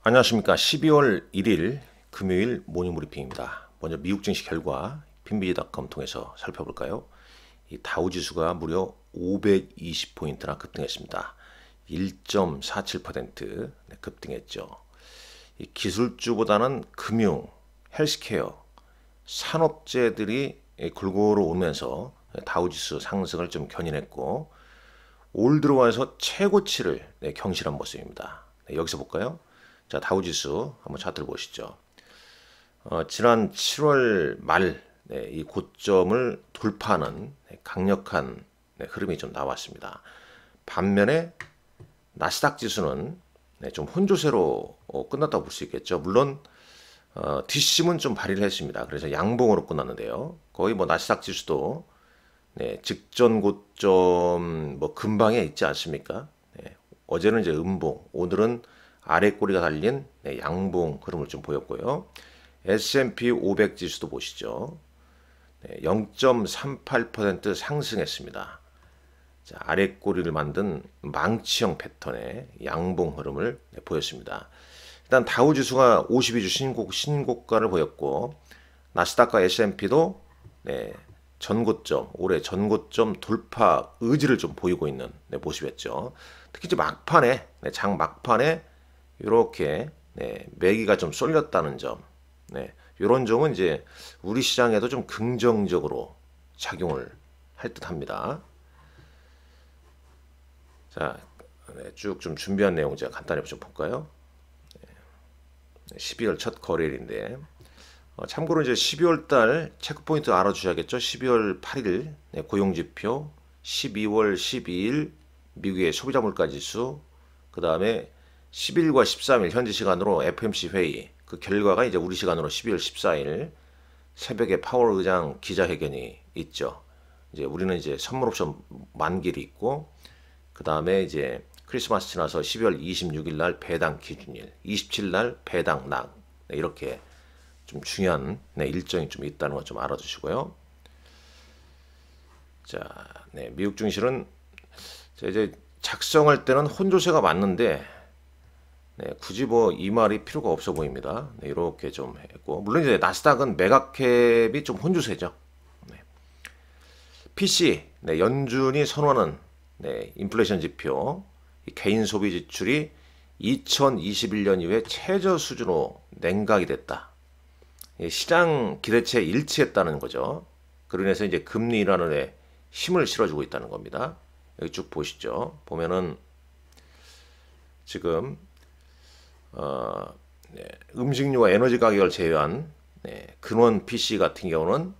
안녕하십니까. 12월 1일 금요일 모닝브리핑입니다. 먼저 미국 증시 결과 핀비지닷컴 통해서 살펴볼까요? 이 다우지수가 무려 520포인트나 급등했습니다. 1.47% 급등했죠. 이 기술주보다는 금융, 헬스케어, 산업재들이 골고루 오면서 다우지수 상승을 좀 견인했고 올 들어와서 최고치를 경신한 모습입니다. 여기서 볼까요? 자, 다우지수 한번 차트를 보시죠. 지난 7월 말 이 고점을 돌파하는 강력한 흐름이 좀 나왔습니다. 반면에 나스닥 지수는 좀 혼조세로 끝났다고 볼 수 있겠죠. 물론 뒷심은 좀 발휘를 했습니다. 그래서 양봉으로 끝났는데요. 거의 뭐 나스닥 지수도 직전 고점 뭐 근방에 있지 않습니까? 어제는 이제 음봉, 오늘은 아래 꼬리가 달린 양봉 흐름을 좀 보였고요. S&P 500 지수도 보시죠. 0.38% 상승했습니다. 자, 아래 꼬리를 만든 망치형 패턴의 양봉 흐름을 보였습니다. 일단 다우 지수가 52주 신고가를 보였고 나스닥과 S&P도 전고점, 올해 전고점 돌파 의지를 좀 보이고 있는 모습이었죠. 특히 이제 막판에 장 막판에 이렇게 매기가 좀 쏠렸다는 점, 이런 점은 이제 우리 시장에도 좀 긍정적으로 작용을 할 듯합니다. 자, 쭉 좀 준비한 내용 제가 간단히 좀 볼까요? 12월 첫 거래일인데 참고로 이제 12월 달 체크포인트 알아주셔야겠죠. 12월 8일 고용지표, 12월 12일 미국의 소비자 물가 지수, 그 다음에 10일과 13일 현지 시간으로 FOMC 회의, 그 결과가 이제 우리 시간으로 12월 14일 새벽에 파월 의장 기자회견이 있죠. 이제 우리는 이제 선물 옵션 만기일이 있고, 그 다음에 이제 크리스마스 지나서 12월 26일 날 배당 기준일, 27일 날 배당 락, 이렇게 좀 중요한 일정이 좀 있다는 것 좀 알아두시고요. 자, 미국 증시는 이제 작성할 때는 혼조세가 맞는데 굳이 뭐 이 말이 필요가 없어 보입니다. 이렇게 좀 했고, 물론 이제 나스닥은 매각캡이 좀 혼조세죠. PC 연준이 선호하는 인플레이션 지표, 개인 소비 지출이 2021년 이후에 최저 수준으로 냉각이 됐다. 시장 기대치에 일치했다는 거죠. 그로 인해서 이제 금리 인하에 힘을 실어주고 있다는 겁니다. 여기 쭉 보시죠. 보면은 지금 음식료와 에너지 가격을 제외한 근원 PC 같은 경우는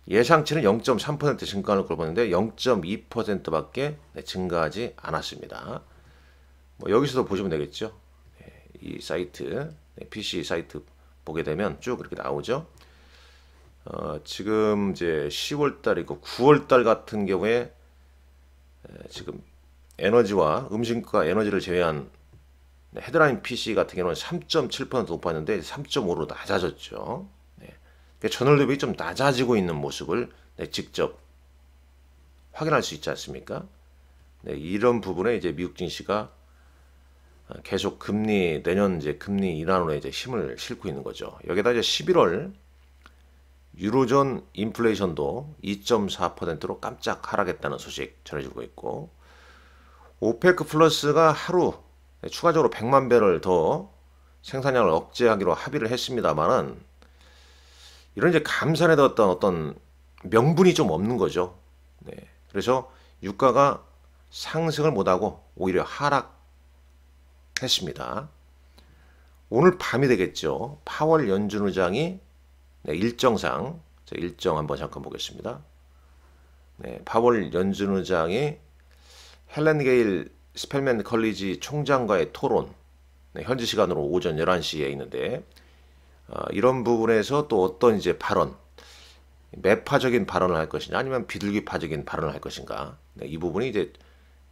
예상치는 0.3% 증가하는 걸 보는데 0.2%밖에 증가하지 않았습니다. 뭐 여기서도 보시면 되겠죠. 이 사이트, PC 사이트 보게 되면 쭉 이렇게 나오죠. 지금 이제 10월 달이고 9월 달 같은 경우에 지금 에너지와 음식과 에너지를 제외한 헤드라인 PC 같은 경우는 3.7% 높았는데 3.5로 낮아졌죠. 전월 대비 좀 낮아지고 있는 모습을 직접 확인할 수 있지 않습니까? 이런 부분에 이제 미국 증시가 계속 내년 이제 금리 인하로 이제 힘을 싣고 있는 거죠. 여기다 이제 11월 유로존 인플레이션도 2.4%로 깜짝 하락했다는 소식 전해지고 있고, 오페크 플러스가 하루 추가적으로 100만 배럴 더 생산량을 억제하기로 합의를 했습니다만은 이런 이제 감산에 어떤 명분이 좀 없는 거죠. 그래서 유가가 상승을 못하고 오히려 하락했습니다. 오늘 밤이 되겠죠. 파월 연준 의장이 일정상 일정 한번 잠깐 보겠습니다. 파월 연준 의장이 헬렌 게일 스펠맨 컬리지 총장과의 토론, 현지 시간으로 오전 11시에 있는데 이런 부분에서 또 어떤 이제 발언, 매파적인 발언을 할 것이냐 아니면 비둘기파적인 발언을 할 것인가, 이 부분이 이제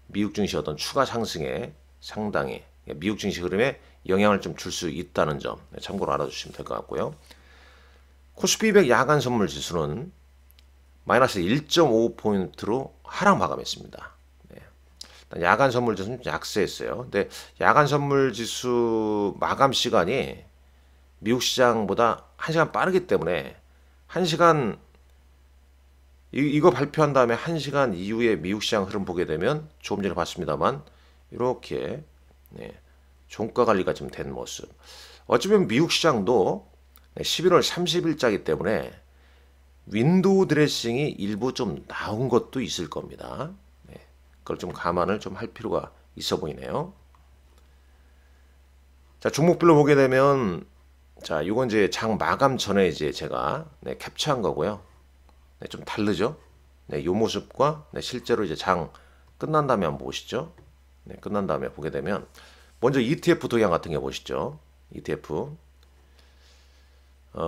미국 증시 어떤 추가 상승에 상당히 미국 증시 흐름에 영향을 좀 줄 수 있다는 점 참고로 알아주시면 될 것 같고요. 코스피 200 야간 선물 지수는 마이너스 1.5포인트로 하락 마감했습니다. 야간 선물 지수는 좀 약세했어요. 근데 야간 선물 지수 마감 시간이 미국 시장보다 1시간 빠르기 때문에 1시간 이거 발표한 다음에 1시간 이후에 미국 시장 흐름 보게 되면 조금 전에 봤습니다만 이렇게 네, 종가 관리가 좀 된 모습. 어쩌면 미국 시장도 11월 30일자이기 때문에 윈도우 드레싱이 일부 좀 나온 것도 있을 겁니다. 네, 그걸 좀 감안을 좀 할 필요가 있어 보이네요. 자, 종목별로 보게 되면 자, 이건 이제 장 마감 전에 이제 제가 네, 캡처한 거고요. 네, 좀 다르죠? 네, 이 모습과 네, 실제로 이제 장 끝난 다음에 한번 보시죠. 네, 끝난 다음에 보게 되면 먼저 ETF 도형 같은 게 보시죠. ETF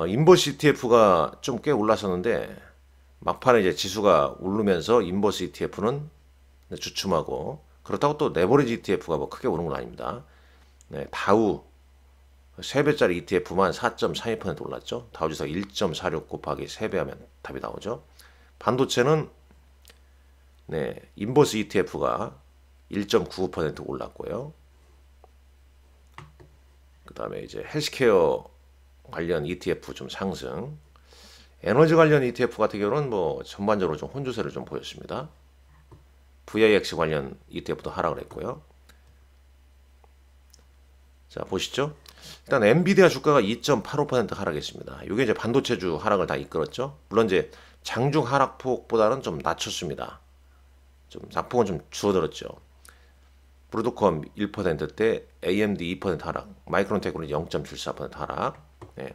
인버스 ETF가 좀 꽤 올랐었는데 막판에 이제 지수가 오르면서 인버스 ETF는 주춤하고 그렇다고 또 레버리지 ETF가 뭐 크게 오른 건 아닙니다. 네, 다우 3배짜리 ETF만 4.32% 올랐죠. 다우지수가 1.46 곱하기 3배 하면 답이 나오죠. 반도체는 네, 인버스 ETF가 1.95% 올랐고요. 그 다음에 이제 헬스케어 관련 ETF 좀 상승, 에너지 관련 ETF 같은 경우는 뭐 전반적으로 좀 혼조세를 좀 보였습니다. VIX 관련 ETF도 하락을 했고요. 자, 보시죠. 일단 엔비디아 주가가 2.85% 하락했습니다. 이게 이제 반도체주 하락을 다 이끌었죠. 물론 이제 장중 하락폭보다는 좀 낮췄습니다. 좀 낙폭은 좀 줄어들었죠. 브로드컴 1%대, AMD 2% 하락, 마이크론 테크는 0.74% 하락. 네.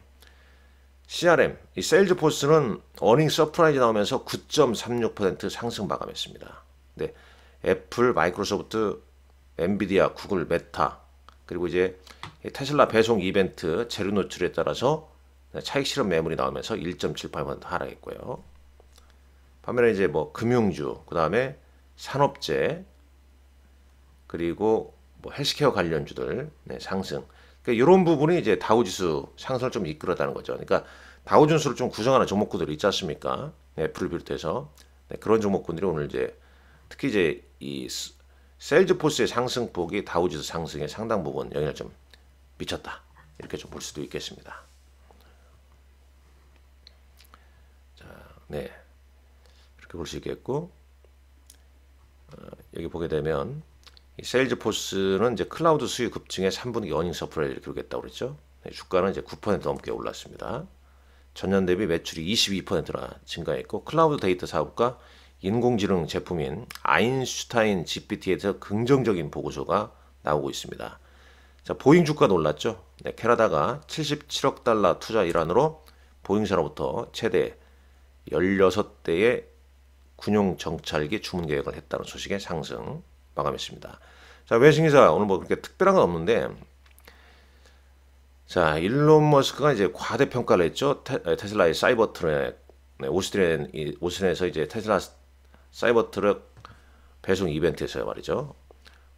CRM, 이 세일즈포스는 어닝 서프라이즈 나오면서 9.36% 상승 마감했습니다. 네. 애플, 마이크로소프트, 엔비디아, 구글, 메타, 그리고 이제 테슬라 배송 이벤트 재료 노출에 따라서 차익 실현 매물이 나오면서 1.78% 하락했고요. 반면에 이제 뭐 금융주, 그 다음에 산업재, 그리고 뭐 헬스케어 관련주들 네, 상승. 그러니까 이런 부분이 이제 다우지수 상승을 좀 이끌었다는 거죠. 그러니까 다우지수를 좀 구성하는 종목군들이 있지 않습니까? 네, 애플을 비롯해서 네, 그런 종목군들이 오늘 이제 특히 이제 이 세일즈포스의 상승폭이 다우지수 상승에 상당 부분 영향을 좀 미쳤다. 이렇게 좀 볼 수도 있겠습니다. 자, 네, 이렇게 볼 수 있겠고 여기 보게 되면 이 세일즈포스는 이제 클라우드 수요 급증에 3분기 어닝 서프라이즈를 기록했다고 그랬죠. 네, 주가는 이제 9% 넘게 올랐습니다. 전년 대비 매출이 22%나 증가했고 클라우드 데이터 사업과 인공지능 제품인 아인슈타인 GPT에 대해서 긍정적인 보고서가 나오고 있습니다. 자, 보잉 주가 놀랐죠. 네, 캐나다가 77억 달러 투자 일환으로 보잉사로부터 최대 16대의 군용 정찰기 주문 계획을 했다는 소식에 상승 마감했습니다. 자, 외신기사 오늘 뭐 그렇게 특별한 건 없는데, 자, 일론 머스크가 이제 과대평가를 했죠. 테슬라의 사이버 트럭, 네, 오스틴에서 이제 테슬라 사이버 트럭 배송 이벤트에서 말이죠.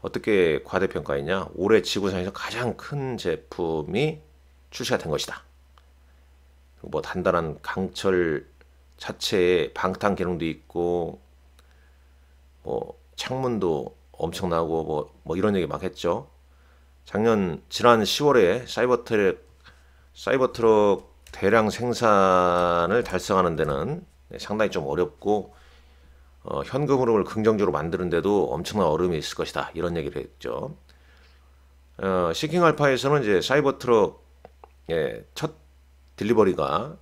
어떻게 과대평가했냐? 올해 지구상에서 가장 큰 제품이 출시가 된 것이다. 뭐 단단한 강철 자체에 방탄 기능도 있고, 뭐 창문도 엄청나고 뭐 이런 얘기 막 했죠. 지난 10월에 사이버 트럭 대량 생산을 달성하는 데는 상당히 좀 어렵고 현금 흐름을 긍정적으로 만드는데도 엄청난 어려움이 있을 것이다. 이런 얘기를 했죠. 시킹 알파에서는 이제 사이버 트럭의 첫 딜리버리가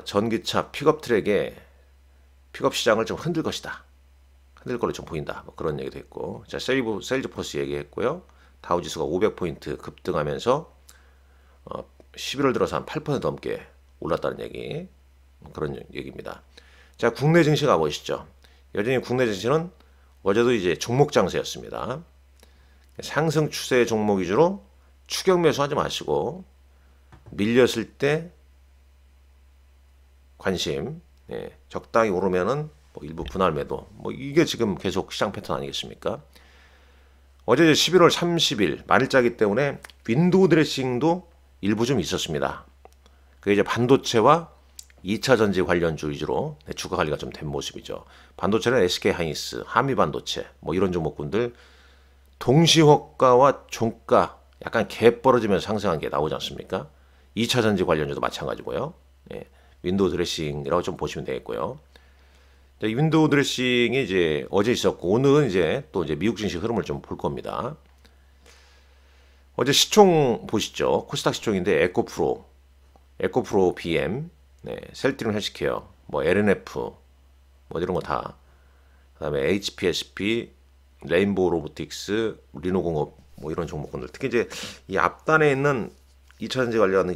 전기차 픽업 트랙의 픽업 시장을 좀 흔들 것이다. 흔들 걸로 좀 보인다. 뭐 그런 얘기도 했고, 자, 세일즈포스 얘기했고요. 다우지수가 500포인트 급등하면서 11월 들어서 한 8% 넘게 올랐다는 얘기, 그런 얘기입니다. 자, 국내 증시 가보시죠. 여전히 국내 증시는 어제도 이제 종목 장세였습니다. 상승 추세 종목 위주로 추격 매수하지 마시고 밀렸을 때 관심, 예, 적당히 오르면은 뭐 일부 분할 매도, 뭐 이게 지금 계속 시장 패턴 아니겠습니까? 어제 11월 30일 만일자기 때문에 윈도우 드레싱도 일부 좀 있었습니다. 그게 이제 반도체와 2차 전지 관련주 위주로 주가 관리가 좀 된 모습이죠. 반도체는 SK 하이닉스, 한미 반도체 뭐 이런 종목군들 동시호가와 종가 약간 갭 벌어지면서 상승한 게 나오지 않습니까? 2차 전지 관련주도 마찬가지고요. 예, 윈도우 드레싱이라고 좀 보시면 되겠고요. 이 윈도우 드레싱이 이제 어제 있었고 오늘은 이제 또 이제 미국 증시 흐름을 좀 볼 겁니다. 어제 시총 보시죠. 코스닥 시총인데 에코프로 BM, 네, 셀트리온 헬스케어, 뭐 LNF, 뭐 이런 거 다. 그다음에 HPSP, 레인보우 로보틱스, 리노공업 뭐 이런 종목군들. 특히 이제 이 앞단에 있는 2차 전지 관련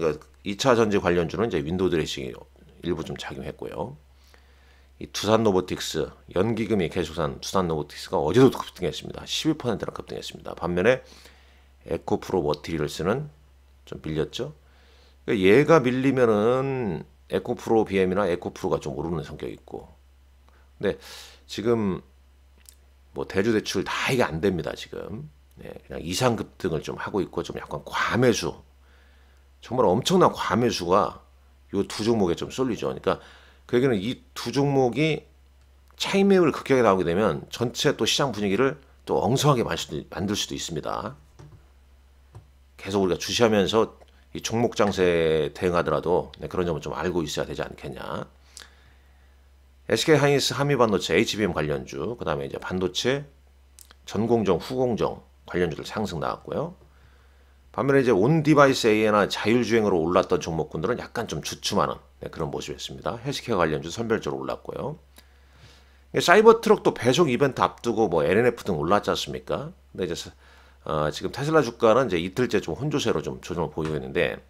2차 전지 관련주는 이제 윈도우 드레싱이 일부 좀 작용했고요. 이 두산 로보틱스 연기금이 계속한 두산 로보틱스가 어제도 급등했습니다. 12%나 급등했습니다. 반면에 에코프로 머티리얼스는 좀 밀렸죠. 그러니까 얘가 밀리면은 에코프로 BM이나 에코프로가 좀 오르는 성격이 있고. 근데 지금 뭐 대주 대출 다 이게 안 됩니다. 지금 네, 그냥 이상 급등을 좀 하고 있고 좀 약간 과매수, 정말 엄청난 과매수가 요 두 종목에 좀 쏠리죠. 그러니까 그 얘기는 이 두 종목이 차익 매물 급격하게 나오게 되면 전체 또 시장 분위기를 또 엉성하게 만들 수도 있습니다. 계속 우리가 주시하면서 이 종목 장세에 대응하더라도 그런 점은 좀 알고 있어야 되지 않겠냐. SK 하이닉스, 한미 반도체, HBM 관련주, 그 다음에 이제 반도체, 전공정, 후공정 관련주들 상승 나왔고요. 반면에 이제 온 디바이스 AI나 자율주행으로 올랐던 종목군들은 약간 좀 주춤하는 그런 모습이었습니다. 헬스케어 관련주 선별적으로 올랐고요. 사이버 트럭도 배송 이벤트 앞두고 뭐 LNF 등 올랐지 않습니까? 근데 이제 지금 테슬라 주가는 이제 이틀째 좀 혼조세로 좀 조정을 보이고 있는데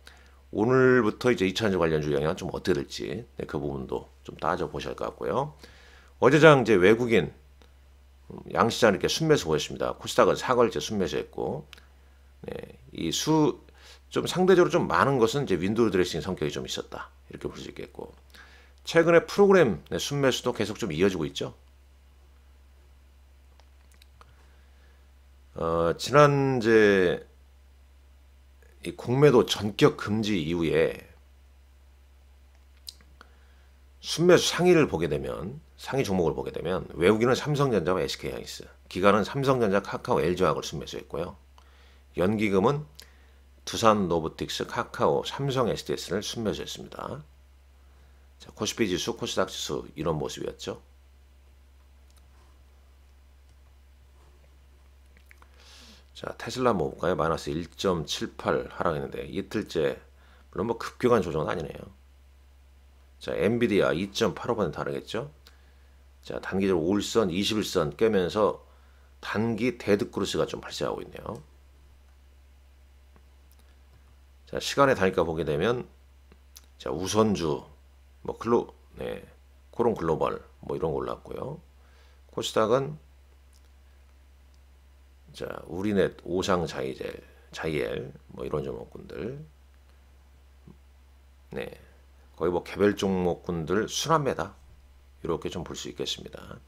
오늘부터 이제 2차전지 관련주 영향은 좀 어떻게 될지 그 부분도 좀 따져 보셔야 할 것 같고요. 어제장 이제 외국인 양시장 이렇게 순매수 보였습니다. 코스닥은 4거래째 순매수했고, 이 좀 상대적으로 좀 많은 것은 이제 윈도우 드레싱 성격이 좀 있었다 이렇게 볼 수 있겠고, 최근에 프로그램 순매수도 계속 좀 이어지고 있죠. 지난 이제 이 공매도 전격 금지 이후에 순매수 상위 종목을 보게 되면 외국인은 삼성전자와 SK하이닉스, 기관은 삼성전자, 카카오, LG화학을 순매수했고요. 연기금은 두산 로보틱스, 카카오, 삼성 SDS를 순매수했습니다. 자, 코스피 지수, 코스닥 지수 이런 모습이었죠. 자, 테슬라 한번 볼까요? 마이너스 1.78 하락했는데 이틀째, 물론 뭐 급격한 조정은 아니네요. 자, 엔비디아 2.85% 하락했죠. 자, 단기적으로 5일선, 21선 깨면서 단기 데드크루스가 좀 발생하고 있네요. 자, 시간의 단위가 보게 되면 자, 우선주 뭐 코론 글로벌 뭐 이런 거 올랐고요. 코스닥은 자, 우리넷, 오상 자이엘 뭐 이런 종목군들, 네, 거의 뭐 개별 종목군들 순환매다 이렇게 좀 볼 수 있겠습니다.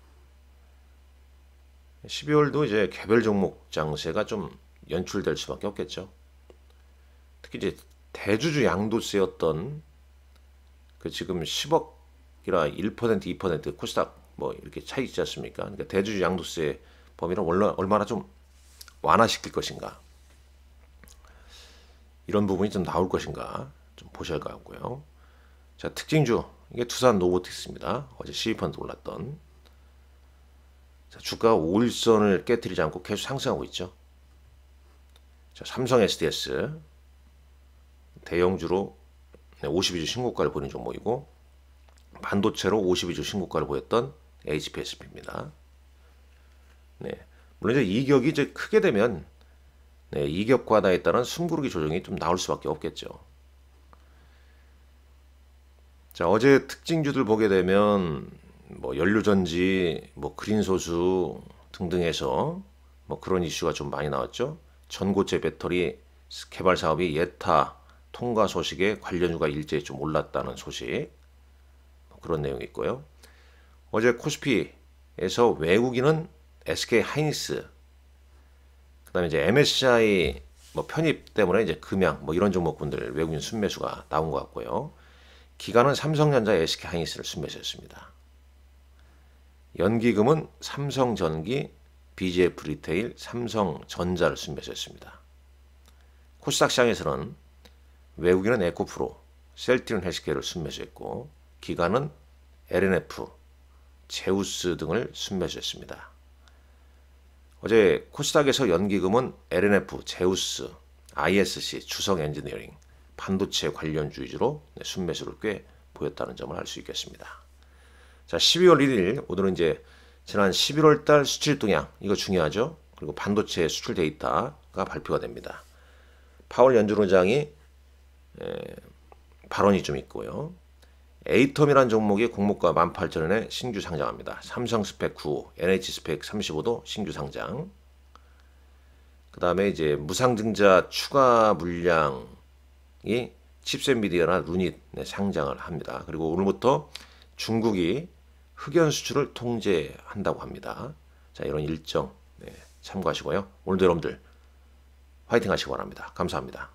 12월도 이제 개별 종목 장세가 좀 연출될 수밖에 없겠죠. 특히 이제 대주주 양도세였던 그 지금 10억이라 1%, 2% 코스닥 뭐 이렇게 차이 있지 않습니까? 그러니까 대주주 양도세 범위를 얼마나 좀 완화시킬 것인가, 이런 부분이 좀 나올 것인가 좀 보셔야 할 것 같고요. 자, 특징주 이게 두산 로보틱스입니다. 어제 12% 올랐던. 자, 주가가 5일선을 깨뜨리지 않고 계속 상승하고 있죠. 자, 삼성 SDS 대형주로 52주 신고가를 보이는 종목이고, 반도체로 52주 신고가를 보였던 HPSP입니다. 네, 물론 이제 이격이 이제 크게 되면 이격 과다에 따른 숨고르기 조정이 좀 나올 수밖에 없겠죠. 자, 어제 특징주들 보게 되면 뭐 연료전지, 뭐 그린소수 등등 해서 뭐 그런 이슈가 좀 많이 나왔죠. 전고체 배터리 개발 사업이 예타 통과 소식에 관련주가 일제히 좀 올랐다는 소식, 뭐 그런 내용이 있고요. 어제 코스피에서 외국인은 SK 하이닉스, 그다음에 이제 MSCI 뭐 편입 때문에 이제 금양 뭐 이런 종목군들 외국인 순매수가 나온 것 같고요. 기관은 삼성전자, SK하이닉스를 순매수했습니다. 연기금은 삼성전기, BGF 리테일, 삼성전자를 순매수했습니다. 코스닥 시장에서는 외국인은 에코프로, 셀트리온 헬스케어를 순매수했고 기관은 LNF, 제우스 등을 순매수했습니다. 어제 코스닥에서 연기금은 LNF, 제우스, ISC, 주성 엔지니어링, 반도체 관련주 위주로 순매수를 꽤 보였다는 점을 알 수 있겠습니다. 자, 12월 1일 오늘은 이제 지난 11월 달 수출 동향 이거 중요하죠. 그리고 반도체 수출 데이터가 발표가 됩니다. 파월 연준의장이 발언이 좀 있고요. 에이텀이라는 종목이 공모가 18,000원에 신규 상장합니다. 삼성 스펙 95, NH 스펙 35도 신규 상장. 그 다음에 이제 무상증자 추가 물량이 칩셋 미디어나 루닛 상장을 합니다. 그리고 오늘부터 중국이 흑연 수출을 통제한다고 합니다. 자, 이런 일정 참고하시고요. 오늘도 여러분들 화이팅 하시기 바랍니다. 감사합니다.